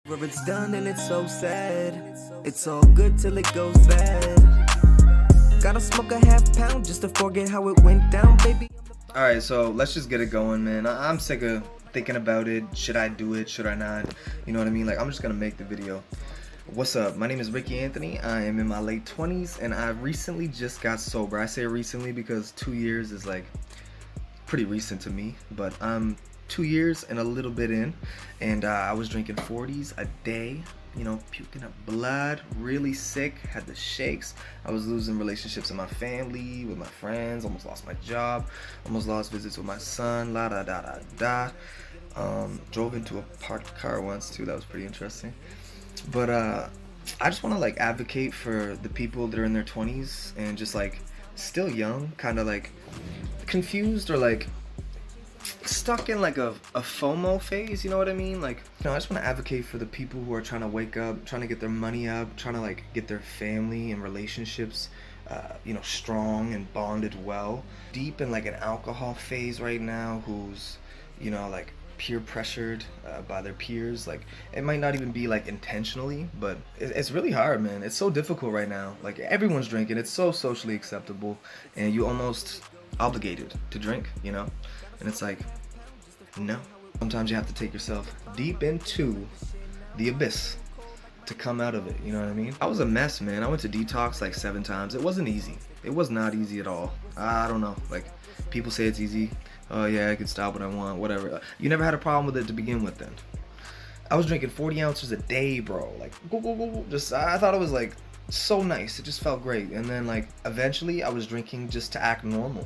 Where it's done and it's so sad. It's all good till it goes bad. Gotta smoke a half pound just to forget how it went down, baby. Alright, so let's just get it going, man. I'm sick of thinking about it. Should I do it? Should I not? You know what I mean? Like, I'm just gonna make the video. What's up? My name is Ricky Anthony. I am in my late 20s and I recently just got sober. I say recently because 2 years is like pretty recent to me, but I'm 2 years and a little bit in, and I was drinking 40s a day, you know, puking up blood, really sick, had the shakes. I was losing relationships in my family, with my friends, almost lost my job, almost lost visits with my son, la da da da da. Drove into a parked car once too, that was pretty interesting. But I just want to like advocate for the people that are in their 20s and just like still young, kind of like confused or like stuck in like a FOMO phase, you know what I mean? Like, you know, I just want to advocate for the people who are trying to wake up, trying to get their money up, trying to like get their family and relationships you know, strong and bonded well, deep in like an alcohol phase right now, who's, you know, like peer pressured by their peers. Like, it might not even be like intentionally, but it's really hard, man. It's so difficult right now. Like, everyone's drinking, it's so socially acceptable, and you almost obligated to drink, you know? And it's like, no. Sometimes you have to take yourself deep into the abyss to come out of it, you know what I mean? I was a mess, man. I went to detox like 7 times. It wasn't easy. It was not easy at all. I don't know. Like, people say it's easy. Oh yeah, I can stop when I want, whatever. You never had a problem with it to begin with then. I was drinking 40 ounces a day, bro. Like, just, I thought it was like so nice. It just felt great. And then like, eventually I was drinking just to act normal.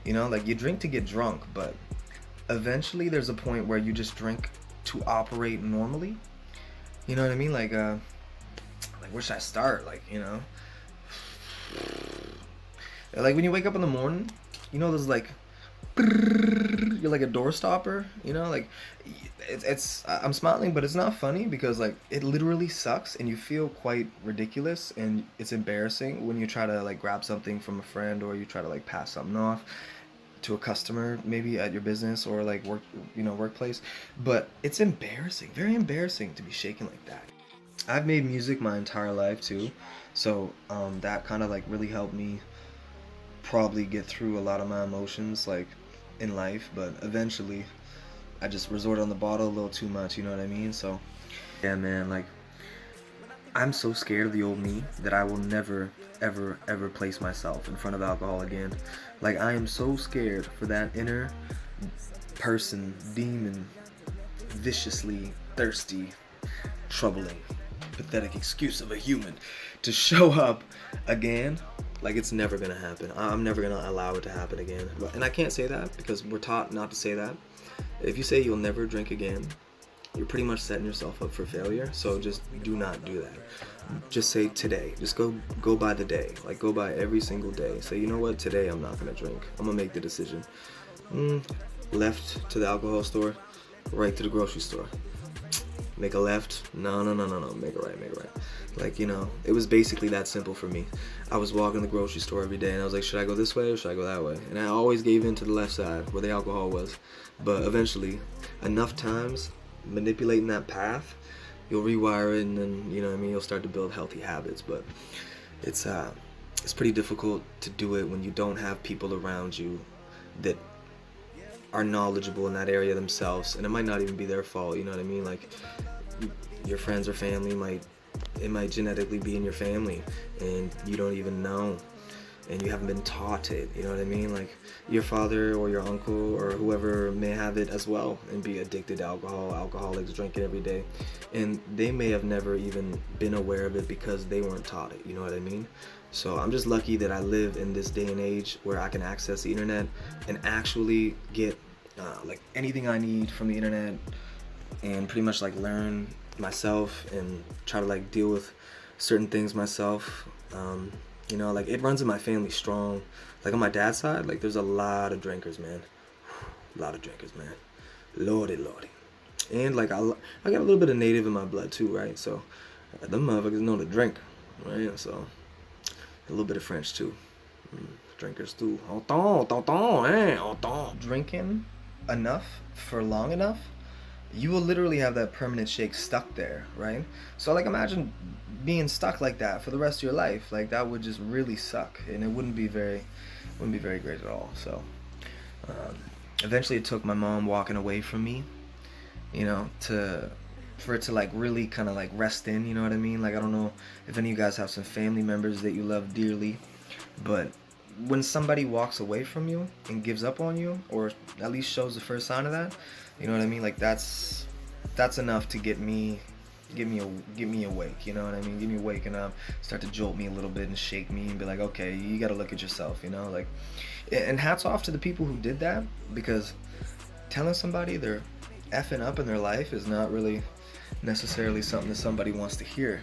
You know, like, you drink to get drunk, but eventually there's a point where you just drink to operate normally. You know what I mean? Like where should I start? Like, you know, like when you wake up in the morning, you know, there's like, you're like a door stopper, you know, like I'm smiling, but it's not funny because like it literally sucks and you feel quite ridiculous and it's embarrassing when you try to like grab something from a friend or you try to like pass something off to a customer maybe at your business or like work, you know, workplace. But it's embarrassing, very embarrassing to be shaken like that. I've made music my entire life too, so that kind of like really helped me probably get through a lot of my emotions like in life. But eventually I just resorted on the bottle a little too much, you know what I mean? So yeah, man, like, I'm so scared of the old me that I will never, ever place myself in front of alcohol again. Like, I am so scared for that inner person, demon, viciously thirsty, troubling, pathetic excuse of a human to show up again. Like, it's never gonna happen. I'm never gonna allow it to happen again. And I can't say that because we're taught not to say that. If you say you'll never drink again, you're pretty much setting yourself up for failure. So just do not do that. Just say today. Just go by the day. Like, go by every single day. Say, you know what, today I'm not gonna drink. I'm gonna make the decision. Left to the alcohol store, right to the grocery store. Make a left. No. Make a right. Like, you know, it was basically that simple for me. I was walking the grocery store every day and I was like, should I go this way or should I go that way? And I always gave in to the left side where the alcohol was. But eventually, enough times manipulating that path, you'll rewire it, and then, you know what I mean, you'll start to build healthy habits. But it's pretty difficult to do it when you don't have people around you that are knowledgeable in that area themselves, and it might not even be their fault, you know what I mean? Like, your friends or family might genetically be in your family and you don't even know, and you haven't been taught it, you know what I mean? Like, your father or your uncle or whoever may have it as well and be addicted to alcohol, alcoholics, drinking every day, and they may have never even been aware of it because they weren't taught it, you know what I mean? So I'm just lucky that I live in this day and age where I can access the internet and actually get like anything I need from the internet and pretty much like learn myself and try to like deal with certain things myself. You know, like, it runs in my family strong. Like, on my dad's side, like, there's a lot of drinkers, man. A lot of drinkers, man. Lordy. And like, I got a little bit of native in my blood too, right? So them motherfuckers know to drink, right? So a little bit of French too. Drinkers too. Drinking enough for long enough you will literally have that permanent shake stuck there, right? So like imagine being stuck like that for the rest of your life. Like that would just really suck, and it wouldn't be very great at all. So eventually it took my mom walking away from me, you know, for it to like really kind of like rest in, you know what I mean? Like I don't know if any of you guys have some family members that you love dearly, but when somebody walks away from you and gives up on you, or at least shows the first sign of that, you know what I mean? Like that's enough to get me awake, you know what I mean? Get me waking up, start to jolt me a little bit and shake me and be like, okay, you got to look at yourself, you know? Like, and hats off to the people who did that, because telling somebody they're effing up in their life is not really necessarily something that somebody wants to hear.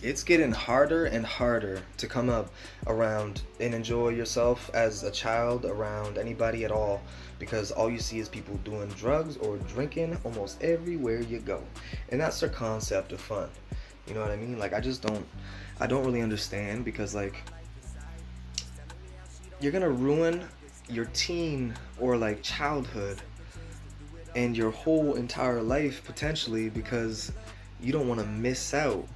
It's getting harder and harder to come up around and enjoy yourself as a child around anybody at all, because all you see is people doing drugs or drinking almost everywhere you go, and that's their concept of fun. You know what I mean? Like I don't really understand, because like you're gonna ruin your teen or like childhood and your whole entire life potentially, because you don't want to miss out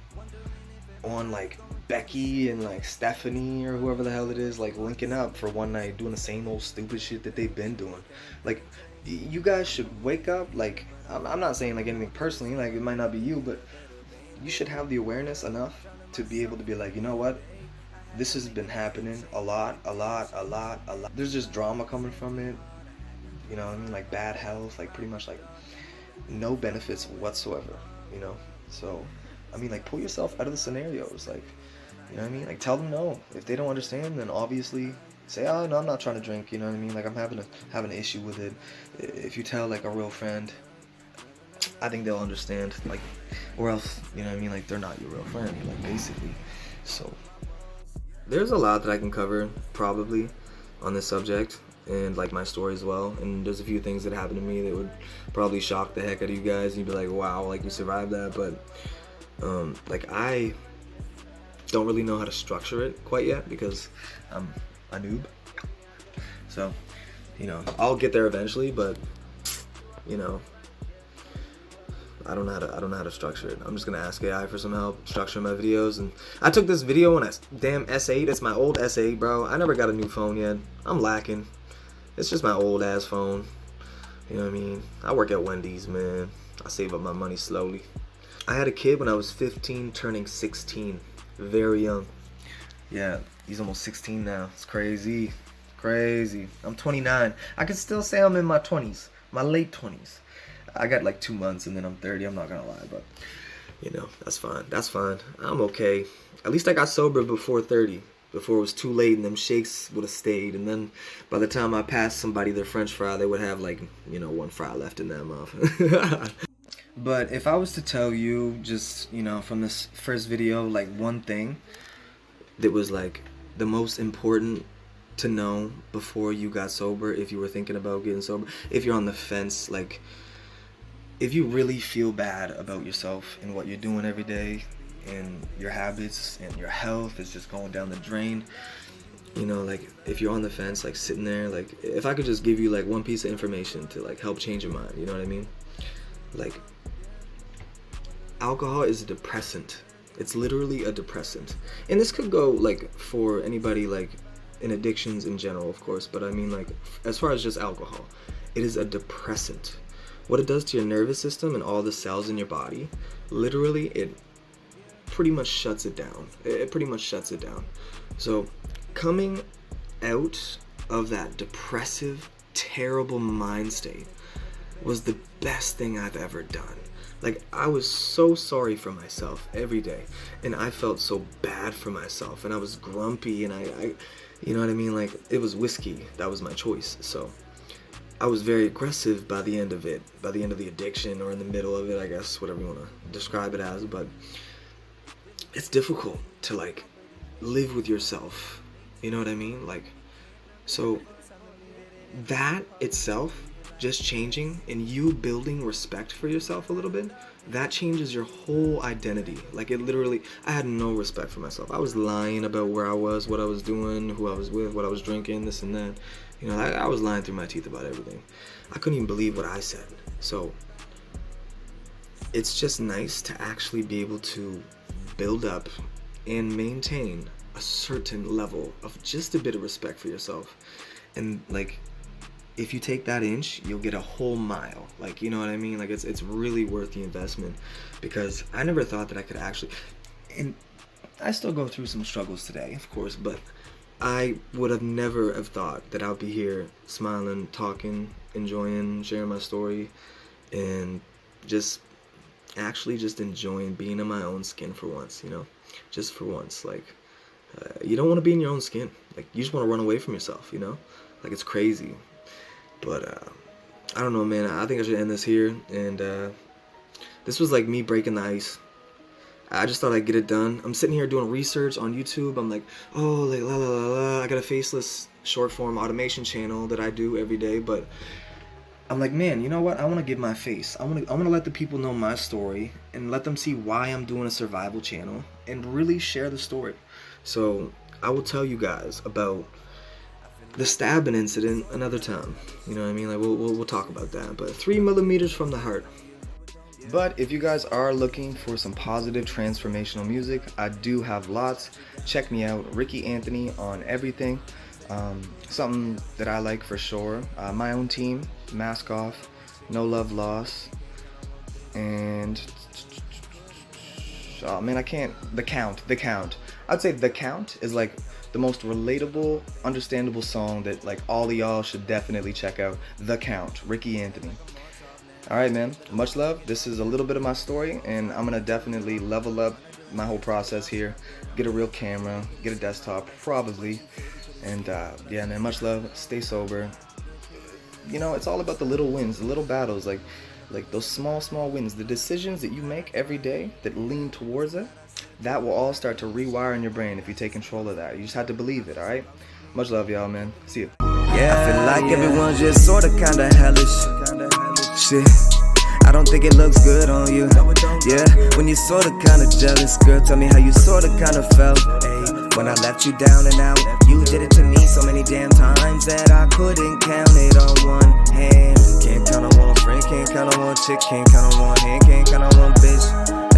on like Becky and like Stephanie or whoever the hell it is, like linking up for one night doing the same old stupid shit that they've been doing. Like you guys should wake up. Like I'm not saying like anything personally, like it might not be you, but you should have the awareness enough to be able to be like, you know what, this has been happening a lot. There's just drama coming from it, you know what I mean? Like bad health, like pretty much like no benefits whatsoever, you know? So I mean, like, pull yourself out of the scenarios, like, you know what I mean? Like, tell them no. If they don't understand, then obviously say, oh, no, I'm not trying to drink, you know what I mean? Like, I'm having an issue with it. If you tell, like, a real friend, I think they'll understand, like, or else, you know what I mean? Like, they're not your real friend, like, basically. So, there's a lot that I can cover, probably, on this subject, and, like, my story as well. And there's a few things that happened to me that would probably shock the heck out of you guys. You'd be like, wow, like, you survived that, but like I don't really know how to structure it quite yet, because I'm a noob. So, you know, I'll get there eventually, but you know, I don't know how to structure it. I'm just gonna ask AI for some help structuring my videos. And I took this video on a damn S8. It's my old S8, bro. I never got a new phone yet. I'm lacking. It's just my old ass phone. You know what I mean? I work at Wendy's, man. I save up my money slowly. I had a kid when I was 15, turning 16. Very young. Yeah, he's almost 16 now. It's crazy. Crazy. I'm 29. I can still say I'm in my 20s. My late 20s. I got like 2 months and then I'm 30. I'm not gonna lie, but you know, that's fine. That's fine. I'm okay. At least I got sober before 30. Before it was too late and them shakes would have stayed. And then by the time I passed somebody their French fry, they would have like, you know, one fry left in their mouth. But if I was to tell you just, you know, from this first video, like one thing that was like the most important to know before you got sober, if you were thinking about getting sober, if you're on the fence, like if you really feel bad about yourself and what you're doing every day and your habits and your health is just going down the drain, you know, like if you're on the fence, like sitting there, like if I could just give you like one piece of information to like help change your mind, you know what I mean? Like, alcohol is a depressant. It's literally a depressant. And this could go like for anybody like in addictions in general, of course, but I mean like as far as just alcohol, it is a depressant. What it does to your nervous system and all the cells in your body, literally it pretty much shuts it down. It pretty much shuts it down. So coming out of that depressive, terrible mind state was the best thing I've ever done. Like, I was so sorry for myself every day, and I felt so bad for myself, and I was grumpy, and I you know what I mean? Like, it was whiskey. That was my choice. So I was very aggressive by the end of it, by the end of the addiction, or in the middle of it, I guess, whatever you want to describe it as. But it's difficult to like live with yourself, you know what I mean? Like, so that itself, just changing and you building respect for yourself a little bit, that changes your whole identity. Like, it literally, I had no respect for myself. I was lying about where I was, what I was doing, who I was with, what I was drinking, this and that. You know, I was lying through my teeth about everything. I couldn't even believe what I said. So it's just nice to actually be able to build up and maintain a certain level of just a bit of respect for yourself. And like, if you take that inch, you'll get a whole mile. Like, you know what I mean? Like, it's really worth the investment, because I never thought that I could actually, and I still go through some struggles today, of course, but I would have never have thought that I'll be here smiling, talking, enjoying, sharing my story, and just actually just enjoying being in my own skin for once, you know? Just for once. Like, you don't want to be in your own skin. Like, you just want to run away from yourself, you know? Like, it's crazy. But I don't know, man. I think I should end this here. And this was like me breaking the ice. I just thought I'd get it done. I'm sitting here doing research on YouTube. I'm like, oh, like, la la la la. I got a faceless short form automation channel that I do every day. But I'm like, man, you know what? I want to give my face. I want to let the people know my story and let them see why I'm doing a survival channel and really share the story. So I will tell you guys about the stabbing incident another time. You know what I mean? Like, we'll talk about that. But 3 millimeters from the heart. But if you guys are looking for some positive transformational music, I do have lots. Check me out, Ricky Anthony, on everything. Something that I like for sure. My own team, Mask Off, No Love Lost, and oh man, I can't. The Count. I'd say The Count is like the most relatable, understandable song that like all of y'all should definitely check out. The Count, Ricky Anthony. Alright, man, much love. This is a little bit of my story, and I'm gonna definitely level up my whole process here, get a real camera, get a desktop probably, and yeah, man, much love. Stay sober. You know, it's all about the little wins, the little battles, like those small wins, the decisions that you make every day that lean towards it. That will all start to rewire in your brain if you take control of that. You just have to believe it. Alright, much love, y'all, man. See you. Yeah, I feel like everyone's just sorta kinda hellish. Shit, I don't think it looks good on you. Yeah, when you sorta kinda jealous, girl, tell me how you sorta kinda felt. Ay, when I left you down and out, you did it to me so many damn times that I couldn't count it on one hand. Can't count on one friend, can't count on one chick, can't count on one hand, can't count on one bitch.